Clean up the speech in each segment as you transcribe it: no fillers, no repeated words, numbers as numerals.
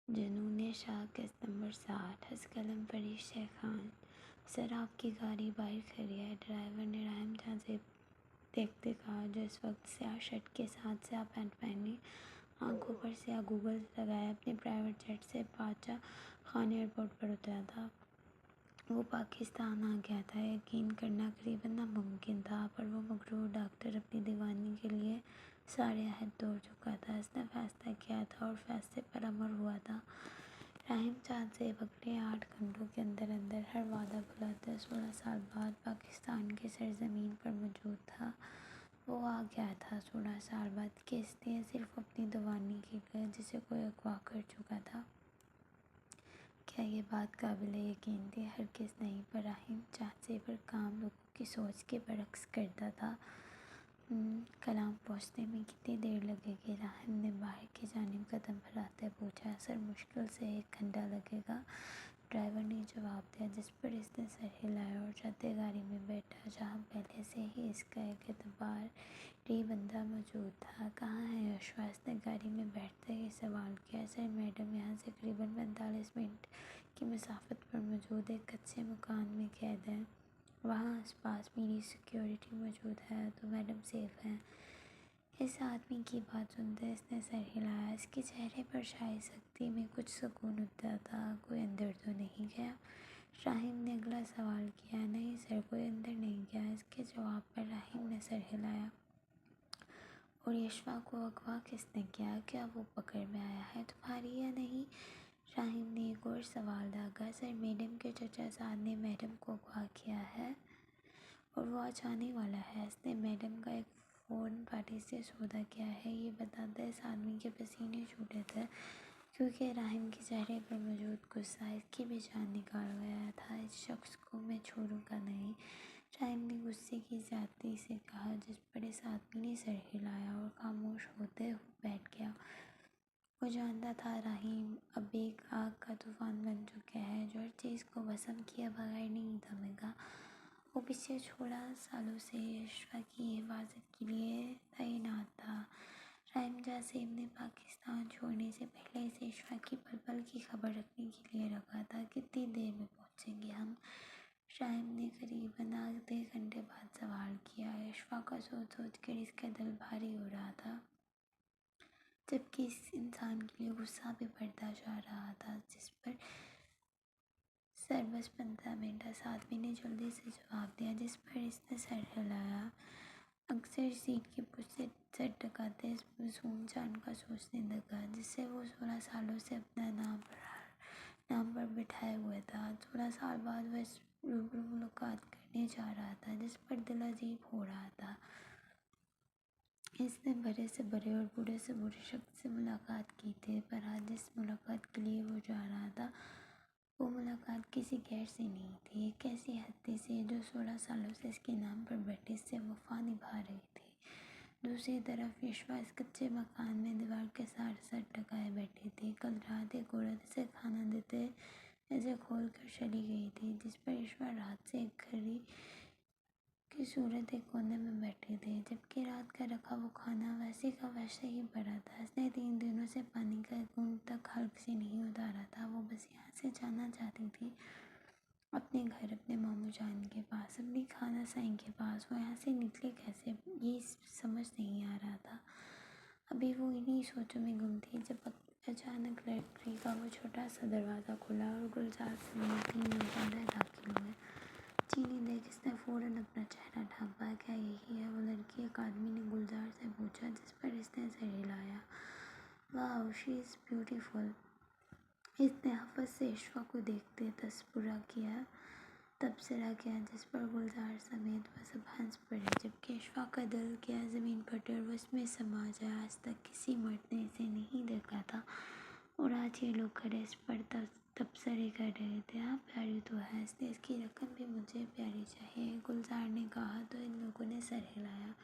जुनून शाह किस्त number 60 हज़-कलम Farid Sheikh Khan. Sir आपकी गाड़ी बाहर खड़ी है। ड्राइवर ने राहिम जान से देखते कहा, जो इस वक्त स्याह शर्ट के साथ स्याह पैंट पहने, आंखों पर स्याह गूगल लगाए अपने प्राइवेट जेट से पाचा खान एयरपोर्ट पर उतरा था। वो पाकिस्तान आ गया था। यकीन करना करीबन नामुमकिन था, पर वो मगरूर डॉक्टर अपनी दीवानी के लिए सारे अहद तोड़ चुका था। उसने फैसला किया था और फैसले पर अमर हुआ था। राहिम चांद से अगले 8 घंटों के अंदर अंदर हर वादा भुलाकर 16 साल बाद पाकिस्तान के सरजमीन पर मौजूद था। वो आ गया था 16 साल बाद, किस लिए? सिर्फ अपनी दीवानी के लिए, जिसे कोई अगवा कर चुका था। क्या ये बात काबिल यकीन थी? हरगिज़ नहीं, पर राहिम चांद से पर काम लोगों की सोच के बरक्स करता था। कलाम पहुँचने में कितनी देर लगेगी? राहिम ने बाहर की जानिब कदम बढ़ाते पूछा। सर मुश्किल से 1 घंटा लगेगा, ड्राइवर ने जवाब दिया, जिस पर इसने सर हिलाया और जाते गाड़ी में बैठा, जहाँ पहले से ही इसका एक एतबारी बंदा मौजूद था। कहाँ है यशवा? इसने गाड़ी में बैठते ही सवाल किया। सर मैडम यहाँ से करीबन 45 मिनट की मसाफत पर मौजूद एक कच्चे मकान में कैद है। वहाँ आसपास मेरी सिक्योरिटी मौजूद है, तो मैडम सेफ हैं। इस आदमी की बात सुनते इसने सर हिलाया। इसके चेहरे पर शायद सख्ती में कुछ सुकून उतरा था। कोई अंदर तो नहीं गया? राहिम ने अगला सवाल किया। नहीं सर, कोई अंदर नहीं गया। इसके जवाब पर राहिम ने सर हिलाया। और यशवा को अगवा किसने किया? क्या वो पकड़ में आया है तुम्हारी या नहीं? राहिम ने एक और सवाल दागा। सर मैडम के चचा साहब ने मैडम को अगवा किया है और वो आज आने वाला है। इसने मैडम का एक फ़ोन पार्टी से सौदा किया है। ये बताते इस आदमी के पसीने छूटे थे, क्योंकि राहिम के चेहरे पर मौजूद गुस्सा इसकी भी जान निकाल गया था। इस शख्स को मैं छोड़ूंगा नहीं, राहिम ने गुस्से की ज़्यादती से कहा, जिस पर इस आदमी ने सर हिलाया और खामोश होते हुए बैठ गया। वो जानता था राहिम अब एक आग का तूफान बन चुका है, जो हर चीज़ को वसम किए बगैर नहीं थमेगा। वो पिछले 16 सालों से यशवा की हिफाजत के लिए तैनात था। राहिम जासिम ने पाकिस्तान छोड़ने से पहले इसे यशवा की पल पल की खबर रखने के लिए रखा था। कितनी देर में पहुँचेंगे हम? राहिम ने करीबन आधे घंटे बाद सवाल किया। यशवा का सोच सोच कर इसका दिल भारी हो रहा था, जबकि इस इंसान के लिए गुस्सा भी बढ़ता जा रहा था, जिस पर सर बस 15 मिनट। इस आदमी ने जल्दी से जवाब दिया, जिस पर इसने सर हिलाया। अक्सर सीट की पुष्ट से सर टकाते इस मासूम जान का सोचने लगा, जिससे वो 16 सालों से अपना नाम पर बिठाए हुए था। 16 साल बाद वह इस रूबरू मुलाकात करने जा रहा था, जिस पर दिल अजीब हो रहा था। इसने बड़े से बड़े और बूढ़े से बूढ़े शख्स से मुलाकात की थी, पर आज जिस मुलाकात के लिए वो जा रहा था, वो मुलाकात किसी गैर से नहीं थी। एक ऐसी हस्ती से जो 16 सालों से इसके नाम पर ब्रिटिश से वफा निभा रही थी। दूसरी तरफ यशवा इस कच्चे मकान में दीवार के साथ सर टकाए बैठी थी। कल रात एक औरत इसे खाना देते इसे खोल कर चली गई थी, जिस पर यशवा रात से एक घड़ी की सूरत एक कोने में बैठी थी, जबकि रात का रखा वो खाना वैसे का वैसे ही पड़ा था। इसने 3 दिनों से पानी का एक घूंट तक हल्क से नहीं उतारा था। वो बस यहाँ से जाना चाहती थी, अपने घर, अपने मामू जान के पास, अपनी खाना साईं के पास। वो यहाँ से निकले कैसे, ये समझ नहीं आ रहा था। अभी वो इन्हीं सोचों में गुम थी, जब अचानक लड़की का वो छोटा सा दरवाज़ा खुला और गुलजार समेत 3 नौजवान दाखिल हुए। चीनी देख इसने फ़ौरन अपना चेहरा ढांपा। क्या यही है वो लड़की? एक आदमी ने गुलजार से पूछा, जिस पर इसने सर हिलाया। वाह, शी इज़ ब्यूटीफुल। इसने हफ़्ज़ से यशवा को देखते तबसरा किया, जिस पर गुलजार समेत वह सब हंस पड़े, जबकि यशवा का दिल गया ज़मीन पर और उसमें समा जाए। आज तक किसी मर्द ने इसे नहीं देखा था, और आज ये लोग खड़े इस पर तबसरे कर रहे थे। हाँ, प्यारी तो है, इसने इसकी रकम भी मुझे प्यारी चाहिए, गुलजार ने कहा, तो इन लोगों ने सर हिलाया।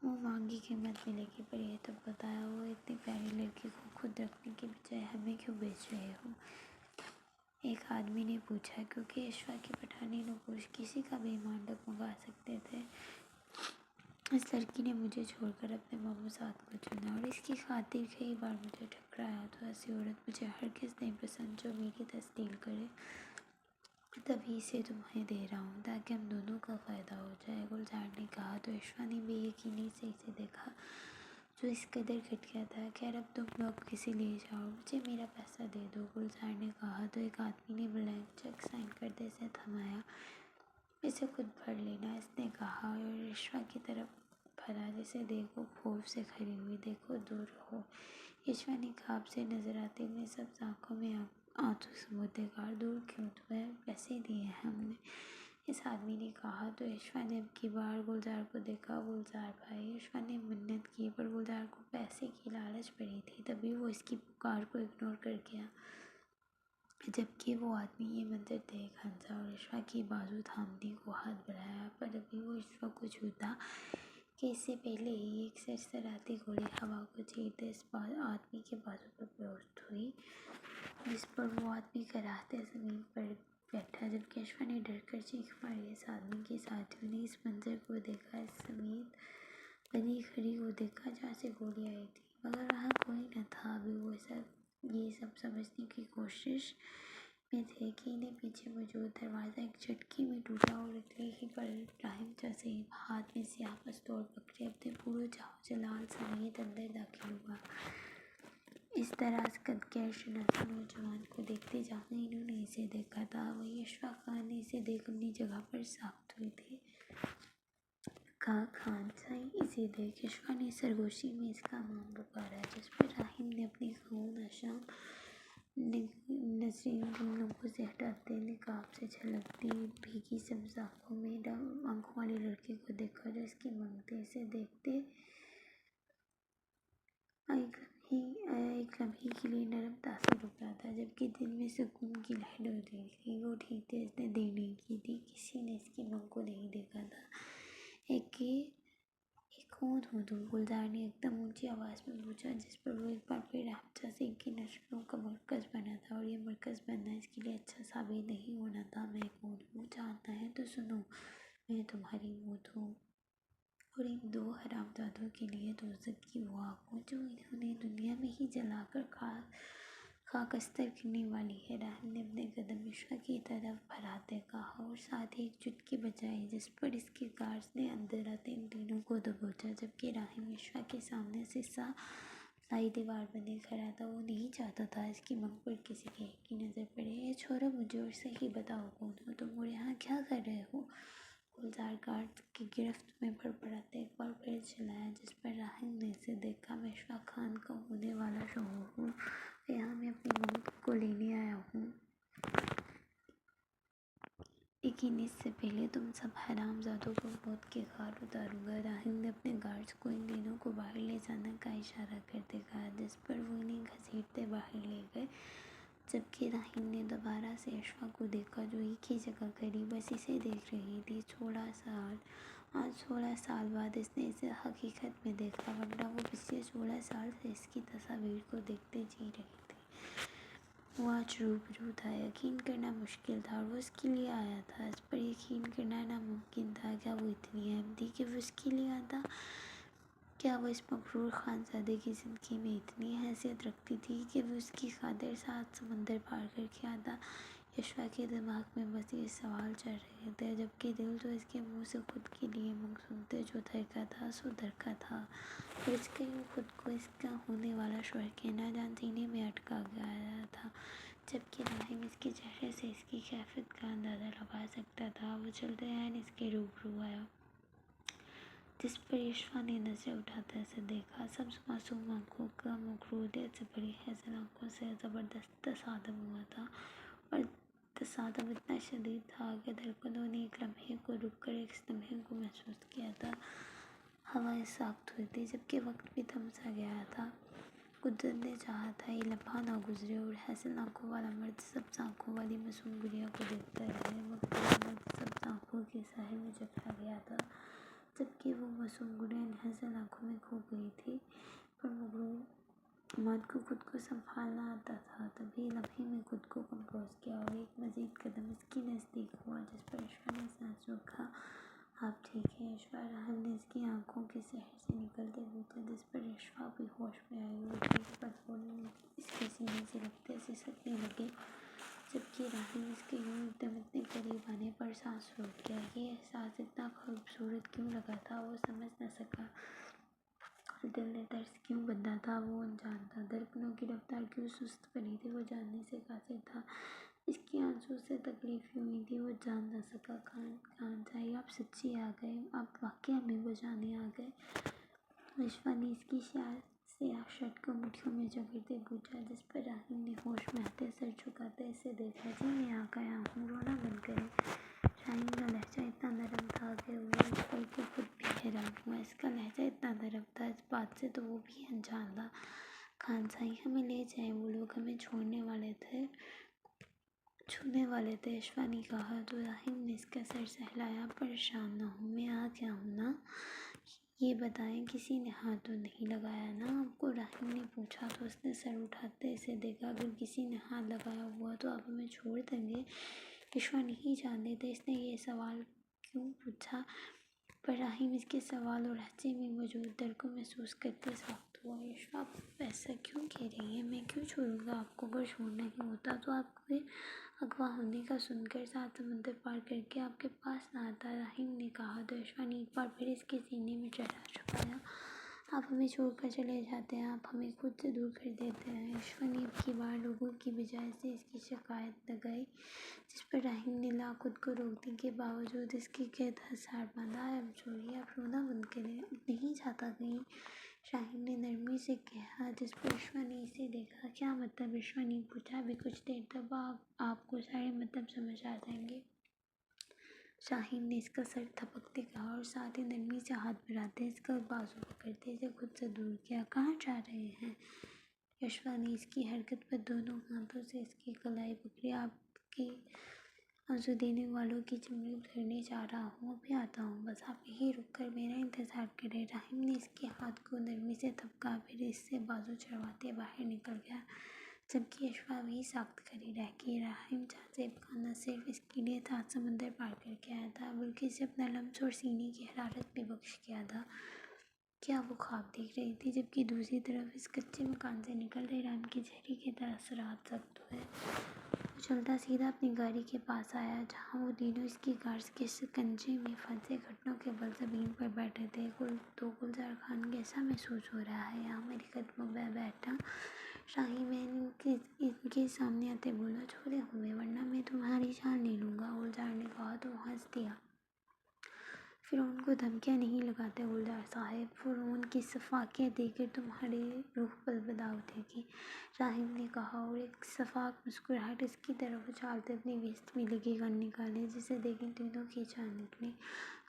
वो मांगी कीमत मिलेगी, पर यह तो बताया, वो इतनी प्यारी लड़की को खुद रखने के बजाय हमें क्यों बेच रहे हो? एक आदमी ने पूछा, क्योंकि यशवा के पठानी नकूश किसी का भी ईमान डगमगा सकते थे। इस लड़की ने मुझे छोड़कर अपने मामू साथ को चुना और इसकी खातिर कई बार मुझे ठुकराया। तो ऐसी औरत मुझे हरगिज़ नहीं पसंद जो मेरी तस्दील करे। तभी इसे तुम्हें दे रहा हूँ ताकि हम दोनों का फ़ायदा हो जाए, गुलजार ने कहा। तो ईश्वा ने बेयकीनी से इसे देखा जो इस कदर घट गया था। खैर अब तुम लोग किसी ले जाओ, मुझे मेरा पैसा दे दो, गुलजार ने कहा। तो एक आदमी ने ब्लैंक चेक साइन करते से थमाया। इसे खुद भर लेना, इसने कहा और ईश्वा की तरफ भरा जिसे देखो खौफ से खड़ी हुई। देखो दूर रहो, ईश्वा ने ख्वाब से नजर आते हुए सब आंखों में आंसू समूते कहा। दूर क्यों, तुम्हें पैसे दिए हैं हमने, इस आदमी ने कहा। तो ईश्वा ने अब की बार गुलजार को देखा। गुलजार भाई, ईश्वा ने मिन्नत की पर गुलजार को पैसे की लालच पड़ी थी। तभी वो इसकी पुकार को इग्नोर कर गया जबकि वो आदमी ये मंजर देख हंसा और ईश्वा की बाजू थामने को हाथ बढ़ाया। पर अभी वो ईश्वा को छूता कि इससे पहले ही एक सरसराती गोली हवा को चीरते इस आदमी के बाजू पर पहुंच हुई, जिस पर वो आदमी कराहते ज़मीन पर बैठा। जबकि ईश्वा ने डर कर चीख मारी। इस आदमी के साथियों ने इस मंजर को देखा, इस समेत बनी खड़ी को देखा जहाँ से गोली आई थी, मगर वहाँ कोई न था। अभी वो ये सब समझने की कोशिश में थे कि इन्हें पीछे मौजूद दरवाज़ा एक झटके में टूटा और अगले ही पल इब्राहिम चाचा हाथ में स्याह पिस्तौल पकड़े अपने पूरे जाओ जलाल समेत अंदर दाखिल हुआ। इस दराज कद गैर शनाख्त नौजवान को देखते जहाँ इन्होंने इसे देखा था वही अशफाक खान ने इसे देख अपनी जगह पर साबित हुए थे। कहा, खान साईं, इसे देख। अशफाक ने सरगोशी में इसका नाम पुकारा, जिस पर राहिम ने अपनी खून आशाम नजरें उन लोगों से हटाते निकाब से झलकती भीगी सब्ज़ आँखों में आंखों वाले लड़के को देखा जो इसकी मांगते। इसे देखते एक लम्हे के लिए नरम तासुर रुका था, जबकि दिल में सुकून की लहर उड़ रही थी। वो ठीक थे, इसने देर नहीं की थी, किसी ने इसकी मांग को नहीं देखा था। एक कौन हो तुम, गुलजार ने एकदम ऊंची आवाज़ में पूछा, जिस पर वो एक बार फिर हमजा सिंह की नस्लों का मरकज़ बना था और ये मरकज़ बनना इसके लिए अच्छा साबित नहीं होना था। मैं कौन हूँ जानना है तो सुनो, मैं तुम्हारी मौत हूँ और इन दो हरामजादों के लिए दोज़ख की वो आग हूँ जो इन्होंने दुनिया में ही जलाकर खाकस्तर करने वाली है। राहिम ने अपने कदम ईश्वा की तरफ बढ़ाते कहा और साथ ही एक चुटकी बजाई, जिस पर इसके गार्ड्स ने अंदर आते इन तीनों को दबोचा। जबकि राहिम ईश्वा के सामने शीशा लाई दीवार बने खड़ा था। वो नहीं चाहता था इसकी मंग पर किसी की नज़र पड़े। ये छोड़ो मुझे और सही बताओ कौन हो तुम और यहाँ क्या कर रहे हो, गुलजार गार्ड की गिरफ्त में बड़बड़ाते एक बार फिर चिल्लाया, जिस पर राहिम ने इसे देखा। मैं अशफाक खान का होने वाला शोहर हूँ, यहाँ मैं अपनी मौत को लेने आया हूँ, लेकिन इससे पहले तुम सब हरामजादों को मौत के घाट उतारूंगा। राहिम ने अपने गार्ड्स को इन तीनों को बाहर ले जाने का इशारा करते कहा, जिस पर वो इन्हें घसीटते बाहर ले गए। जबकि राहिम ने दोबारा से अशफाक को देखा जो एक ही जगह खड़ी बस इसे देख रही थी। आज 16 साल बाद इसने इसे हकीकत में देखा, वरना वो पिछले 16 साल से इसकी तस्वीर को देखते जी रही थी। वो आज रूबरू था, यकीन करना मुश्किल था और वो उसके लिए आया था। इस पर यकीन करना नामुमकिन था। क्या वो इतनी अहम थी कि वो उसके लिए आता? क्या वो इस मगरूर खानज़ादे की ज़िंदगी में इतनी हैसियत रखती थी कि वो उसकी खातिर 7 समंदर पार करके आता? यशवा के दिमाग में बस ये सवाल चल रहे थे, जबकि दिल तो इसके मुंह से खुद के लिए मुँह सुनते जो धड़का था सो धड़का था और इसके खुद को इसका होने वाला शौहर के ना जान सीने में अटका गया था। जबकि राहिम इसके चेहरे से इसकी कैफियत का अंदाज़ा लगा सकता था। वो चलते हैं इसके रूबरू आया, जिस पर ईश्वा ने नजर उठाते ऐसे देखा। सब मासूम आंखों का मखरूदियत से बड़ी हैज़ल आंखों से ज़बरदस्त तसादम हुआ था और तसादम इतना शदीद था कि धड़कनों ने एक लम्हे को रुक कर एक लम्हे को महसूस किया था। हवाएं साख्त हुई थी, जबकि वक्त भी थम सा गया था। कुदरत ने चाहा था ये लम्हा ना गुजरे और हैज़ल आंखों वाला मर्द सब्ज़ आंखों वाली मासूम गुड़िया को देखता रहे, मगर वो मर्द सब्ज़ आंखों के साहिल में चकरा गया था, जबकि वो मासूम गुड़िया हैज़ल आंखों में खो गई थी। पर मगरूर मर्द को खुद को संभालना आता था। तभी लम्हे में खुद को कंपोज किया और एक मजीद कदम इसकी नज़दीक हुआ, जिस पर ईश्वा ने सांस रोका आप ठीक हैं यशवा? राहुल ने इसकी आंखों के शहर से निकलते पूछा, जिस पर यशवा भी होश में आई और उसके पलकों इसके सीने से लगते सिसकने लगे, जबकि राहुल इसके यूं एकदम इतने करीब आने पर सांस रोक गया। ये एहसास इतना खूबसूरत क्यों लगा था वो समझ न सका। दिल ने दर्द क्यों बंधा था वो अनजान था। धड़कनों की रफ्तार क्यों सुस्त बनी थी वो जानने से कासिर था। इसकी आंसू से तकलीफ क्यों हुई थी वो जान न सका। कान चाहिए, आप सच्ची आ गए, आप वाकई हमें बचाने आ गए। विश्वा ने इसकी स्याह शर्ट को मुट्ठियों में जकड़ते पूछा, जिस पर राहिम ने होश में आते सर झुकाते इसे देखा। जी मैं आ गया हूँ, रोना बंद करें। राहिम का लहजा इतना नरम था कि वो इस पल को खुद भी हैरान हुआ। इसका लहजा इतना नरम था, इस बात से तो वो भी अनजान था। खान साई हमें ले जाए, वो लोग हमें छूने वाले थे। यशवा ने कहा तो राहिम ने इसका सर सहलाया। परेशान ना हो, मैं आ गया हूँ ना। ये बताएं, किसी ने हाथ तो नहीं लगाया ना आपको? राहिम ने पूछा तो उसने सर उठाते इसे देखा। अगर किसी ने हाथ लगाया हुआ तो आप हमें छोड़ देंगे? यशवा नहीं जानते थे इसने ये सवाल क्यों पूछा, पर राहिम इसके सवाल और लहजे में मौजूद डर को महसूस करते सख्त हुआ। यशवा आप ऐसा क्यों कह रही हैं? मैं क्यों छोड़ूंगा आपको? अगर छोड़ना ही होता तो आपके अगवा होने का सुनकर 7 समुंदर पार करके आपके पास ना आता, राहिम ने कहा। तो यशवा ने एक बार फिर इसके सीने में चढ़ा छुपाया। आप हमें छोड़कर चले जाते हैं, आप हमें खुद से दूर कर देते हैं। यशवा ने अब की बार लोगों की बजाय से इसकी शिकायत लगाई, जिस पर राहिम ने ला खुद को रोकने के बावजूद इसकी कैद हसार बांधा। अब छोड़िए, आप रोना बंद करें, अब नहीं जाता कहीं, राहिम ने नरमी से कहा, जिस पर यशवा ने इसे देखा। क्या मतलब? यशवा ने पूछा। अभी कुछ देर तक आपको सारे मतलब समझ आ जाएंगे, शाहीन ने इसका सर थपकते कहा और साथ ही नरमी से हाथ बढ़ाते इसका बाजू पकड़ते इसे खुद से दूर किया। कहाँ जा रहे हैं? यशवा ने इसकी हरकत पर दोनों हाथों से इसकी कलाई पकड़ी। आपकी आंसू देने वालों की चमड़ी उधेड़ने जा रहा हूँ, अभी आता हूँ, बस आप यहीं रुक कर मेरा इंतज़ार करें। राहिम ने इसके हाथ को नरमी से थपका, फिर इससे बाजू चढ़वाते बाहर निकल गया, जबकि यशवा वही साख्त खड़ी रह गई। राहिम जाज़ेब खान न सिर्फ इसके लिए 7 समुंदर पार करके आया था, बल्कि इसे अपना लम्स और सीने की हरारत भी बख्श गया था। क्या वो ख्वाब देख रही थी? जबकि दूसरी तरफ इस कच्चे मकान से निकल रहे राम की जहरी के असरात सख्त हुए। वो चलता सीधा अपनी गाड़ी के पास आया, जहाँ वो तीनों इसकी कार के शिकंजे में फंसे घुटनों के बल ज़मीन पर बैठे थे। गुलजार खान, कैसा महसूस हो रहा है यहाँ मेरे कदमों में बैठा? शाही मैन इनके सामने आते बोला। छोड़े हुए, वरना मैं तुम्हारी जान ले लूँगा, गुलजार ने कहा तो हंस दिया। फ़िरौन को धमकियाँ नहीं लगाते गुलजार साहब, फ़िरौन की सफाकियाँ देकर तुम्हारी रूह बलबला उठेगी, राहिम ने कहा और एक सफाक मुस्कुराहट इसकी तरफ उछालते अपनी वेस्ट में लगी गन निकाले, जिसे देखें तीनों की जान निकली।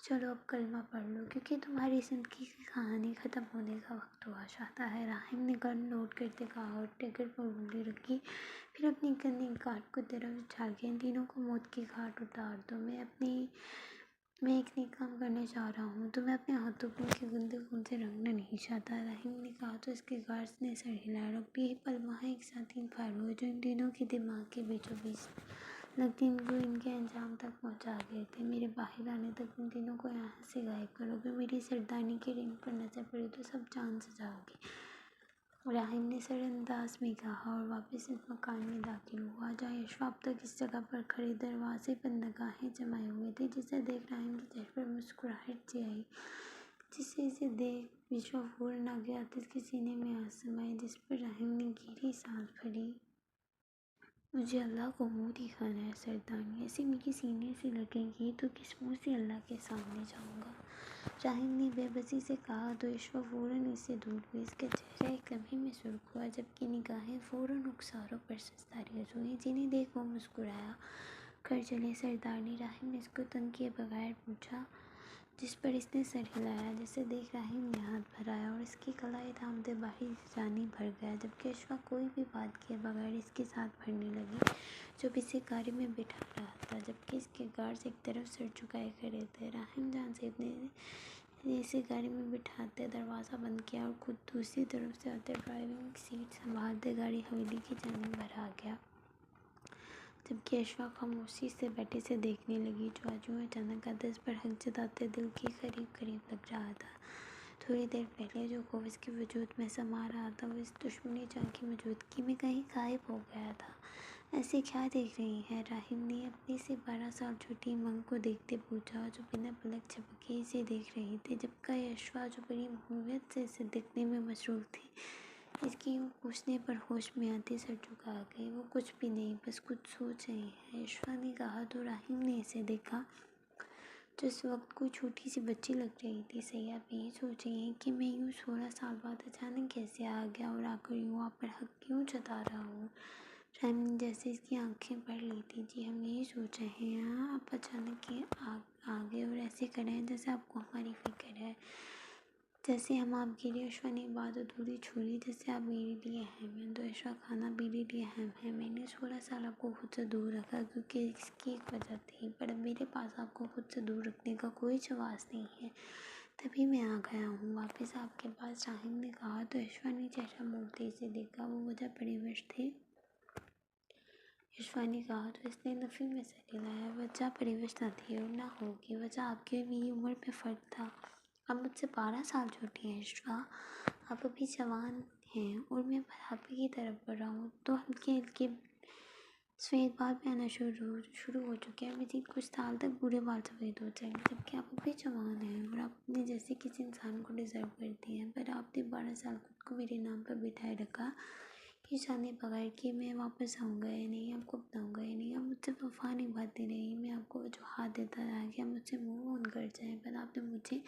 चलो अब कलमा पढ़ लो, क्योंकि तुम्हारी ज़िंदगी की कहानी ख़त्म होने का वक्त हुआ चाहता है, राहिम ने गन लोड करते कहा और ट्रिगर पर उंगली रखी। फिर अपनी गन घाट को तरफ उछाल के इन तीनों को मौत की घाट उतार दो। मैं एक नेक काम करने जा रहा हूँ, तो मैं अपने हाथों को उनके गंदे खून से रंगना नहीं चाहता, राहिम ने कहा। तो इसके गार्ड्स ने सर हिलाया। रॉकी यही पल वहाँ एक साथ 3 फायर हुए, जो इन तीनों के दिमाग के बीचों बीच लगती इनको इनके अंजाम तक पहुँचा गए थे। मेरे बाहर आने तक इन तीनों को यहाँ से गायब करो। अगर मेरी सरदारनी के रिंग पर नजर पड़ी तो सब जान से जाओगी, राहिम ने सरअंदाज में कहा और वापस इस मकान में दाखिल हुआ, जहाँ यशवा अब तक इस जगह पर खड़े दरवाजे पर निगाहें जमाए हुए थे, जिसे देख राहिम के चेहरे पर मुस्कुराहट सी आई, जिसे इसे देख विश्वा फौरन आ गया तो इसके सीने में आंसू समाए, जिस पर राहिम ने गहरी सांस भरी। मुझे अल्लाह को मुँह दिखाना है सरदारनी, ऐसे मेरे सीने से लगेंगी तो किस मुँह से अल्लाह के सामने जाऊँगा, राहिम ने बेबसी से कहा। तो यशवा फ़ौरन इससे दूर हुई। इसका चेहरा एक लम्हे में सुर्ख हुआ, जबकि निगाहें फ़ौरन रुखसारों पर सस्तारियत हुई, जिन्हें देख वो मुस्कुराया। कर चले सरदारनी, राहिम ने इसको तंग किए बगैर पूछा, जिस पर इसने सर हिलाया, जिसे देख राहिम ने हाथ भराया और इसकी कलाई थामते बाहर जानी भर गया, जबकि यशवा कोई भी बात किए बगैर इसके साथ भरने लगी, जो इसे गाड़ी में बिठा रहा था, जबकि इसके गार्ड्स एक तरफ सर झुकाए खड़े थे। राहिम जाज़ेब ने इसे गाड़ी में बिठाते दरवाज़ा बंद किया और खुद दूसरी तरफ से आते ड्राइविंग सीट संभालते गाड़ी हवेली की जानिब भरा गया। जबकि अशफाक खामोशी से बैठे से देखने लगी। जो आज यूँ अचानक आदर्श पर हक जताते दिल के करीब करीब लग रहा था। थोड़ी देर पहले जो खौफ इसके वजूद में समा रहा था वो इस दुश्मनी जान की मौजूदगी में कहीं गायब हो गया था। ऐसे क्या देख रही है? राहिम ने अपनी से 12 साल छोटी मंग को देखते पूछा, जो बिना पलक झपके इसे देख रही थी। जबकि अशफाक जो बड़ी मुहूर्त से इसे देखने में मसरूफ़ थी, इसकी यूँ पूछने पर होश में आते सर झुका गई। वो कुछ भी नहीं, बस कुछ सोच रही है, अशफाक ने कहा। तो राहिम ने इसे देखा जो इस वक्त कोई छोटी सी बच्ची लग रही थी। सही आप यही सोच रही हैं कि मैं यूँ 16 साल बाद अचानक कैसे आ गया और आकर यूँ आप पर हक क्यों जता रहा हूँ? राहिम ने जैसे इसकी आंखें पढ़ ली थी। जी हम यही सोच रहे हैं, आप अचानक ही आ गए और ऐसे कर रहे हैं जैसे आपको हमारी फिक्र है, जैसे हम आपके लिए। अशफाक ने बात अधूरी छोड़ी। जैसे आप मेरे लिए अहम हैं तो अशफाक खाना मेरे लिए अहम है। मैंने 16 साल आपको खुद से दूर रखा क्योंकि इसकी एक वजह थी, पर अब मेरे पास आपको खुद से दूर रखने का कोई जवाब नहीं है, तभी मैं आ गया हूँ वापस आपके पास। राहिम ने कहा। तो अशफाक ने चेहरा मोड़ते इसे देखा। वो वजह परिवश थे। अशफाक ने कहा। तो इसने नफी में सर हिलाया। वजह परिवश न थी और ना होगी। वजह आपकी मेरी उम्र में फ़र्क था। आप मुझसे 12 साल छोटी हैं अशफाक। आप अभी जवान हैं और मैं बुढ़ापे की तरफ बढ़ रहा हूँ। तो हल्के हल्के सफ़ेद बाल पे आना शुरू हो चुके हैं। मज़ीद कुछ साल तक बूढ़े बाल सफ़ेद हो जाएंगे, जबकि आप अभी जवान हैं और आप अपने जैसे किसी इंसान को डिज़र्व करती हैं। पर आपने 12 साल खुद को मेरे नाम पर बिठाए रखा, ये जाने बगैर कि मैं वापस आऊँगा या नहीं, आपको अपनाऊँगा या नहीं। आप मुझसे वफ़ा निभाते रही। मैं आपको वजूहात देता रहा कि आप मुझसे मूव ऑन कर जाएं, पर आपने मुझे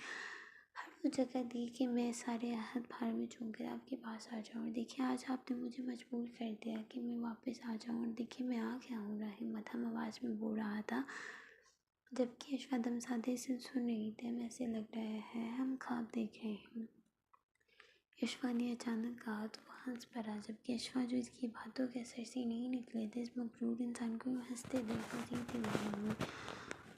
हर वो जगह दी कि मैं सारे आहद भार में छोड़कर आपके पास आ जाऊँ। और देखिए आज आपने मुझे मजबूर कर दिया कि मैं वापस आ जाऊँ, और देखिए मैं आ गया हूँ। राहिम मध्यम आवाज़ में बोल रहा था, जबकि अशफाक दमसाते से सुन रही थी। हमें ऐसे लग रहा है हम ख्वाब देख रहे हैं, अशफाक ने अचानक कहा। तो वह हंस पड़ा, जबकि अशफाक जो इसकी बातों के असर से नहीं निकले थे, इस मकरूर इंसान को यूँ हंसते देख मज़ीद दीवानी हुई।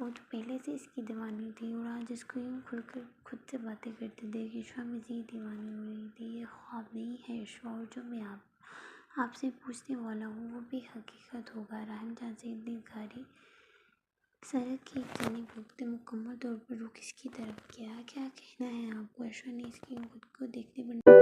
वो तो पहले से इसकी दीवानी थी और आज इसको यूँ खुलकर खुद से बातें करते देख अशफाक मज़ीद दीवानी हो रही थी। ये ख्वाब नहीं है अशफाक, और जो मैं आपसे पूछने वाला हूँ वो भी हकीकत होगा। राहिम जान से इतनी गारी सड़क की एक जानिब रुकते मुकम्मल तौर पर रुख इसकी तरफ किया। क्या कहना है आपको? अशफाक ने इसकी खुद को देखने पर